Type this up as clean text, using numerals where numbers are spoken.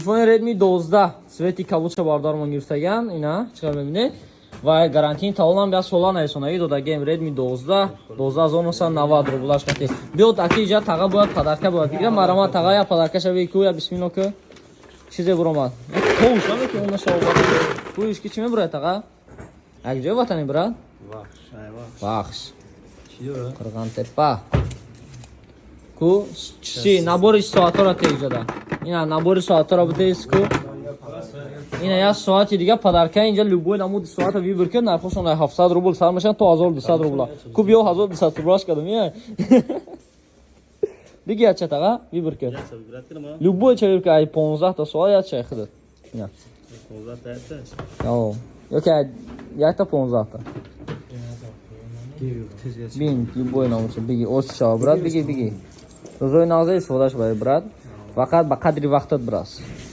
Telefon Redmi 12 Sveti kabucha bardorman girsagan, ina chiqar bebinید. و گارانتی تاولم بیا سولا نیسونه ایدو دا گیم ردمی 12990 рублаш кати. Биёд аки иҷа тага бояд падарка бояд. Дига марама тага я падарка шави ку я бисмилlah ку. Чизе буромад. Тоуш ами ки уна шава. Куиш ки чиме бура тага? Акҷо ватани брат? Вахш. Чиё? Қирғантепа. Ку чи набори соатора теҷада. Ина набори соатора будеис ку. Ина я соати дига падарка инҷа любой намуд соата вибр ки нархошон 700 рубл сар мешан то 1200 рубл. Ку биё 1200 рублаш кадам я. Диги ача тага вибр ки. Любой чавир ки ай 15 та соат я чай хидат. Ина. 15 та. О. Ёки я та 15 та. Бин любой намуд биги оч шава брат биги. Розои наза истифодаш бай брат. Фақат ба қадри вақтат брас.